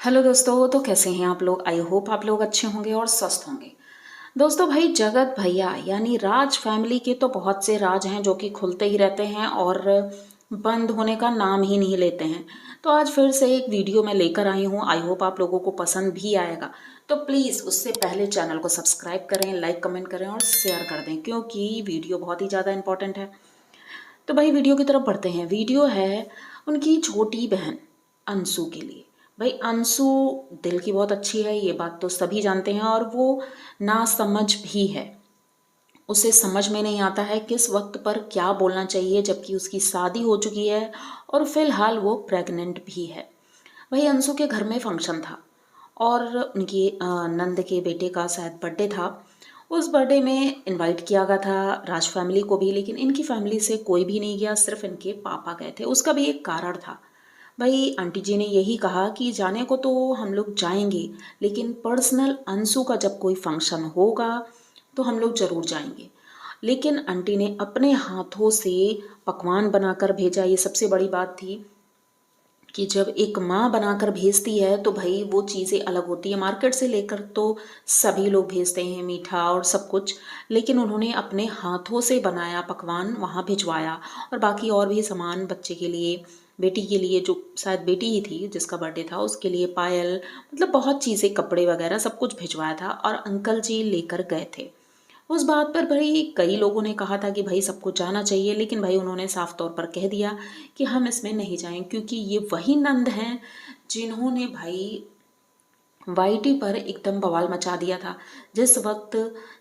Hello दोस्तों, तो कैसे हैं आप लोग। आई होप आप लोग अच्छे होंगे और स्वस्थ होंगे। दोस्तों भाई, जगत भैया यानी राज फैमिली के तो बहुत से राज हैं जो कि खुलते ही रहते हैं और बंद होने का नाम ही नहीं लेते हैं। तो आज फिर से एक वीडियो मैं लेकर आई हूँ। आई होप आप लोगों को पसंद भी आएगा। तो प्लीज़ उससे पहले चैनल को सब्सक्राइब करें, लाइक कमेंट करें और शेयर कर दें, क्योंकि वीडियो बहुत ही ज़्यादा इंपॉर्टेंट है। तो भाई वीडियो की तरफ बढ़ते हैं। वीडियो है उनकी छोटी बहन अंशु के लिए। भाई अंशु दिल की बहुत अच्छी है, ये बात तो सभी जानते हैं, और वो ना समझ भी है। उसे समझ में नहीं आता है किस वक्त पर क्या बोलना चाहिए, जबकि उसकी शादी हो चुकी है और फिलहाल वो प्रेग्नेंट भी है। भाई अंशु के घर में फंक्शन था और उनकी नंद के बेटे का शायद बर्थडे था। उस बर्थडे में इनवाइट किया गया था राज फैमिली को भी, लेकिन इनकी फैमिली से कोई भी नहीं गया, सिर्फ इनके पापा गए थे। उसका भी एक कारण था। भाई आंटी जी ने यही कहा कि जाने को तो हम लोग जाएंगे, लेकिन पर्सनल अंशु का जब कोई फंक्शन होगा तो हम लोग ज़रूर जाएंगे। लेकिन आंटी ने अपने हाथों से पकवान बनाकर भेजा। ये सबसे बड़ी बात थी कि जब एक माँ बनाकर भेजती है तो भाई वो चीज़ें अलग होती है। मार्केट से लेकर तो सभी लोग भेजते हैं मीठा और सब कुछ, लेकिन उन्होंने अपने हाथों से बनाया पकवान वहाँ भिजवाया। और बाकी और भी सामान बच्चे के लिए, बेटी के लिए, जो शायद बेटी ही थी जिसका बर्थडे था, उसके लिए पायल, मतलब बहुत चीज़ें, कपड़े वगैरह सब कुछ भिजवाया था और अंकल जी लेकर गए थे। उस बात पर भाई कई लोगों ने कहा था कि भाई सबको जाना चाहिए, लेकिन भाई उन्होंने साफ तौर पर कह दिया कि हम इसमें नहीं जाएं, क्योंकि ये वही नंद हैं जिन्होंने भाई वाईटी पर एकदम बवाल मचा दिया था। जिस वक्त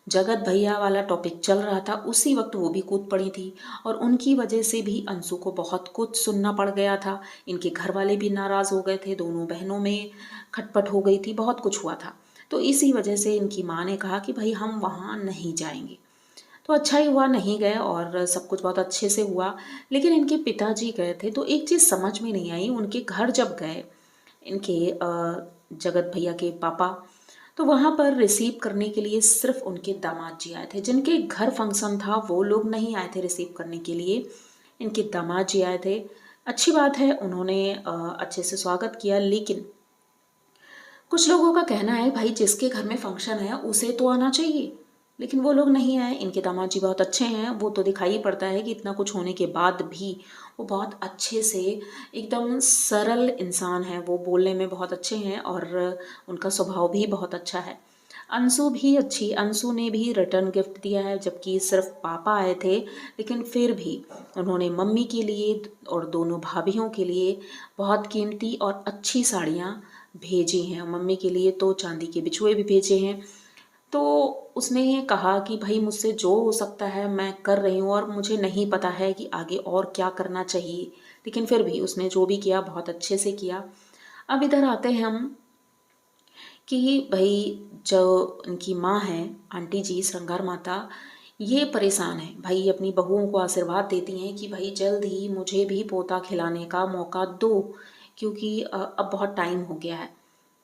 जगत भैया वाला टॉपिक चल रहा था उसी वक्त वो भी कूद पड़ी थी, और उनकी वजह से भी अंशु को बहुत कुछ सुनना पड़ गया था। इनके घर वाले भी नाराज़ हो गए थे, दोनों बहनों में खटपट हो गई थी, बहुत कुछ हुआ था। तो इसी वजह से इनकी माँ ने कहा कि भाई हम वहाँ नहीं जाएंगे। तो अच्छा ही हुआ नहीं गए और सब कुछ बहुत अच्छे से हुआ। लेकिन इनके पिताजी गए थे तो एक चीज़ समझ में नहीं आई। उनके घर जब गए इनके जगत भैया के पापा, तो वहाँ पर रिसीव करने के लिए सिर्फ उनके दामाद जी आए थे। जिनके घर फंक्शन था वो लोग नहीं आए थे रिसीव करने के लिए, इनके दामाद जी आए थे। अच्छी बात है, उन्होंने अच्छे से स्वागत किया। लेकिन कुछ लोगों का कहना है भाई जिसके घर में फंक्शन है उसे तो आना चाहिए, लेकिन वो लोग नहीं आए। इनके दामाद जी बहुत अच्छे हैं, वो तो दिखाई ही पड़ता है कि इतना कुछ होने के बाद भी वो बहुत अच्छे से, एकदम सरल इंसान है, वो बोलने में बहुत अच्छे हैं और उनका स्वभाव भी बहुत अच्छा है। अंशु भी अच्छी, अंशु ने भी रिटर्न गिफ्ट दिया है, जबकि सिर्फ पापा आए थे, लेकिन फिर भी उन्होंने मम्मी के लिए और दोनों भाभीियों के लिए बहुत कीमती और अच्छी साड़ियाँ भेजी हैं। मम्मी के लिए तो चांदी के बिछुए भी भेजे हैं। तो उसने ये कहा कि भाई मुझसे जो हो सकता है मैं कर रही हूँ, और मुझे नहीं पता है कि आगे और क्या करना चाहिए, लेकिन फिर भी उसने जो भी किया बहुत अच्छे से किया। अब इधर आते हैं हम कि भाई जो उनकी माँ है, आंटी जी श्रृंगार माता, ये परेशान है भाई। अपनी बहुओं को आशीर्वाद देती हैं कि भाई जल्द ही मुझे भी पोता खिलाने का मौका दो, क्योंकि अब बहुत टाइम हो गया है।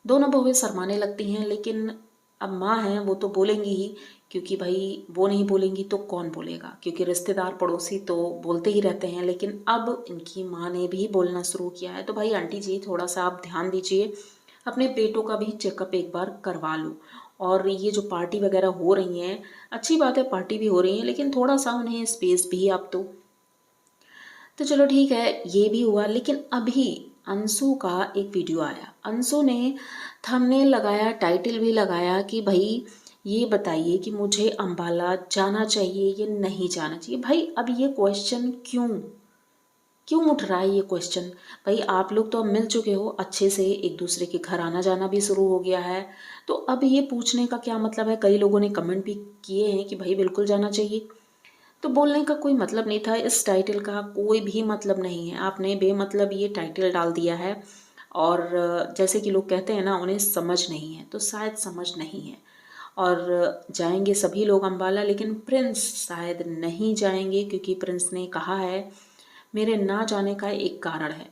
दोनों बहुएं शर्माने लगती हैं, लेकिन अब माँ हैं वो तो बोलेंगी ही, क्योंकि भाई वो नहीं बोलेंगी तो कौन बोलेगा, क्योंकि रिश्तेदार पड़ोसी तो बोलते ही रहते हैं। लेकिन अब इनकी माँ ने भी बोलना शुरू किया है। तो भाई आंटी जी थोड़ा सा आप ध्यान दीजिए, अपने पेटों का भी चेकअप एक बार करवा लो। और ये जो पार्टी वगैरह हो रही हैं, अच्छी बात है पार्टी भी हो रही है, लेकिन थोड़ा सा उन्हें स्पेस भी आप दो। तो चलो ठीक है, ये भी हुआ। लेकिन अभी अंशु का एक वीडियो आया, अंशु ने थंबनेल लगाया, टाइटल भी लगाया कि भाई ये बताइए कि मुझे अंबाला जाना चाहिए या नहीं जाना चाहिए। भाई अब ये क्वेश्चन क्यों क्यों उठ रहा है ये क्वेश्चन। भाई आप लोग तो अब मिल चुके हो अच्छे से, एक दूसरे के घर आना जाना भी शुरू हो गया है, तो अब ये पूछने का क्या मतलब है। कई लोगों ने कमेंट भी किए हैं कि भाई बिल्कुल जाना चाहिए। तो बोलने का कोई मतलब नहीं था, इस टाइटल का कोई भी मतलब नहीं है। आपने बेमतलब ये टाइटल डाल दिया है, और जैसे कि लोग कहते हैं ना, उन्हें समझ नहीं है, तो शायद समझ नहीं है। और जाएंगे सभी लोग अम्बाला, लेकिन प्रिंस शायद नहीं जाएंगे, क्योंकि प्रिंस ने कहा है मेरे ना जाने का एक कारण है।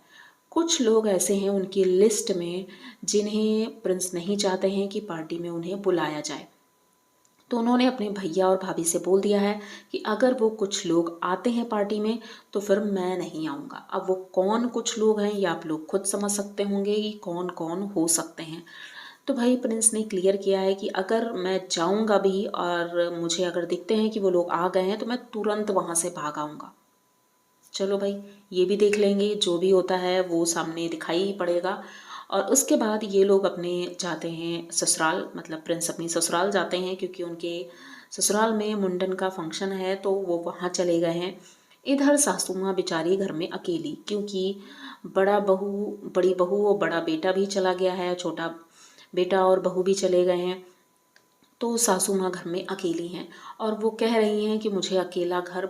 कुछ लोग ऐसे हैं उनकी लिस्ट में जिन्हें प्रिंस नहीं चाहते हैं कि पार्टी में उन्हें बुलाया जाए। तो उन्होंने अपने भैया और भाभी से बोल दिया है कि अगर वो कुछ लोग आते हैं पार्टी में तो फिर मैं नहीं आऊँगा। अब वो कौन कुछ लोग हैं ये आप लोग खुद समझ सकते होंगे कि कौन कौन हो सकते हैं। तो भाई प्रिंस ने क्लियर किया है कि अगर मैं जाऊँगा भी और मुझे अगर दिखते हैं कि वो लोग आ गए हैं तो मैं तुरंत वहाँ से भाग आऊँगा। चलो भाई, ये भी देख लेंगे, जो भी होता है वो सामने दिखाई ही पड़ेगा। और उसके बाद ये लोग अपने जाते हैं ससुराल, मतलब प्रिंस अपनी ससुराल जाते हैं क्योंकि उनके ससुराल में मुंडन का फंक्शन है तो वो वहाँ चले गए हैं। इधर सासू माँ बेचारी घर में अकेली, क्योंकि बड़ी बहू और बड़ा बेटा भी चला गया है, छोटा बेटा और बहू भी चले गए हैं। तो सासू माँ घर में अकेली हैं और वो कह रही हैं कि मुझे अकेला घर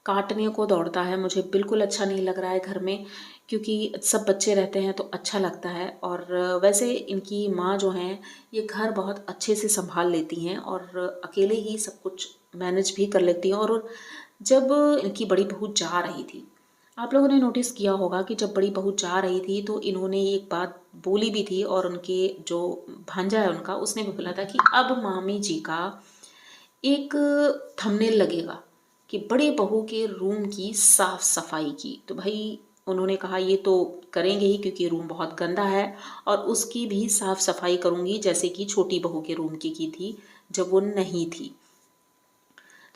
काटने को दौड़ता है, मुझे बिल्कुल अच्छा नहीं लग रहा है घर में, क्योंकि सब बच्चे रहते हैं तो अच्छा लगता है। और वैसे इनकी माँ जो हैं ये घर बहुत अच्छे से संभाल लेती हैं और अकेले ही सब कुछ मैनेज भी कर लेती हैं। और जब इनकी बड़ी बहू जा रही थी, आप लोगों ने नोटिस किया होगा कि जब बड़ी बहू जा रही थी तो इन्होंने एक बात बोली भी थी और उनके जो भांजा है उनका, उसने भी बोला था कि अब मामी जी का एक थंबनेल लगेगा कि बड़े बहू के रूम की साफ सफाई की। तो भाई उन्होंने कहा ये तो करेंगे ही क्योंकि रूम बहुत गंदा है और उसकी भी साफ सफाई करूंगी जैसे कि छोटी बहू के रूम की थी जब वो नहीं थी।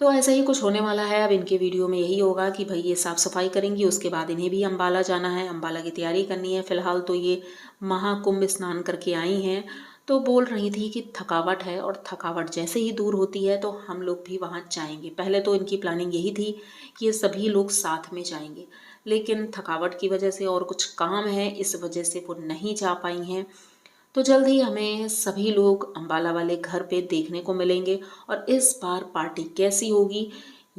तो ऐसा ही कुछ होने वाला है। अब इनके वीडियो में यही होगा कि भाई ये साफ़ सफाई करेंगी, उसके बाद इन्हें भी अम्बाला जाना है, अम्बाला की तैयारी करनी है। फ़िलहाल तो ये महाकुंभ स्नान करके आई हैं तो बोल रही थी कि थकावट है और थकावट जैसे ही दूर होती है तो हम लोग भी वहाँ जाएंगे। पहले तो इनकी प्लानिंग यही थी कि ये सभी लोग साथ में जाएंगे, लेकिन थकावट की वजह से और कुछ काम है इस वजह से वो नहीं जा पाई हैं। तो जल्द ही हमें सभी लोग अम्बाला वाले घर पे देखने को मिलेंगे और इस बार पार्टी कैसी होगी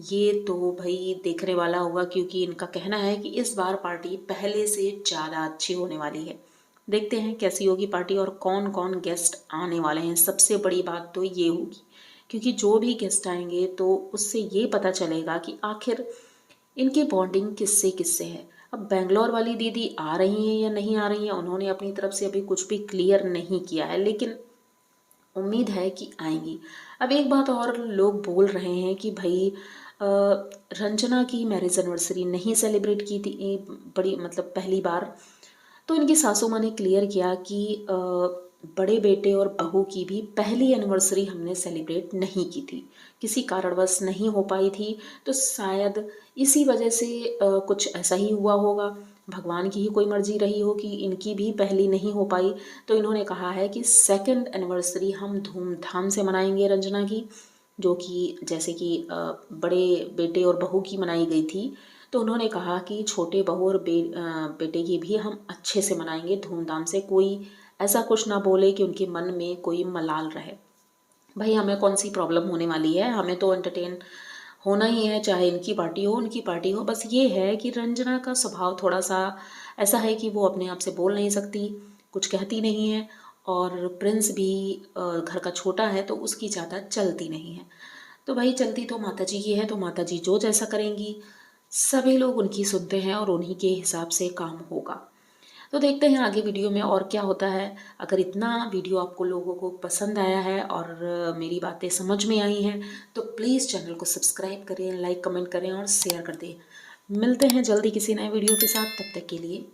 ये तो भाई देखने वाला होगा, क्योंकि इनका कहना है कि इस बार पार्टी पहले से ज़्यादा अच्छी होने वाली है। देखते हैं कैसी होगी पार्टी और कौन कौन गेस्ट आने वाले हैं। सबसे बड़ी बात तो ये होगी, क्योंकि जो भी गेस्ट आएंगे तो उससे ये पता चलेगा कि आखिर इनकी बॉन्डिंग किससे किससे है। अब बेंगलोर वाली दीदी आ रही हैं या नहीं आ रही हैं, उन्होंने अपनी तरफ से अभी कुछ भी क्लियर नहीं किया है, लेकिन उम्मीद है कि आएंगी। अब एक बात और लोग बोल रहे हैं कि भाई रंजना की मैरिज एनिवर्सरी नहीं सेलिब्रेट की थी बड़ी, मतलब पहली बार। तो इनकी सासू माँ ने क्लियर किया कि बड़े बेटे और बहू की भी पहली एनिवर्सरी हमने सेलिब्रेट नहीं की थी, किसी कारणवश नहीं हो पाई थी। तो शायद इसी वजह से कुछ ऐसा ही हुआ होगा, भगवान की ही कोई मर्जी रही हो कि इनकी भी पहली नहीं हो पाई। तो इन्होंने कहा है कि सेकंड एनिवर्सरी हम धूमधाम से मनाएंगे रंजना की, जो कि जैसे कि बड़े बेटे और बहू की मनाई गई थी। तो उन्होंने कहा कि छोटे बहू और बेटे की भी हम अच्छे से मनाएंगे धूमधाम से, कोई ऐसा कुछ ना बोले कि उनके मन में कोई मलाल रहे। भाई हमें कौन सी प्रॉब्लम होने वाली है, हमें तो एंटरटेन होना ही है, चाहे इनकी पार्टी हो उनकी पार्टी हो। बस ये है कि रंजना का स्वभाव थोड़ा सा ऐसा है कि वो अपने आप से बोल नहीं सकती, कुछ कहती नहीं है। और प्रिंस भी घर का छोटा है तो उसकी ज़्यादा चलती नहीं है। तो भाई चलती तो माता जी की है, तो माता जी जो जैसा करेंगी सभी लोग उनकी सुनते हैं और उन्हीं के हिसाब से काम होगा। तो देखते हैं आगे वीडियो में और क्या होता है। अगर इतना वीडियो आपको लोगों को पसंद आया है और मेरी बातें समझ में आई हैं तो प्लीज़ चैनल को सब्सक्राइब करें, लाइक कमेंट करें और शेयर कर दें। मिलते हैं जल्दी किसी नए वीडियो के साथ, तब तक के लिए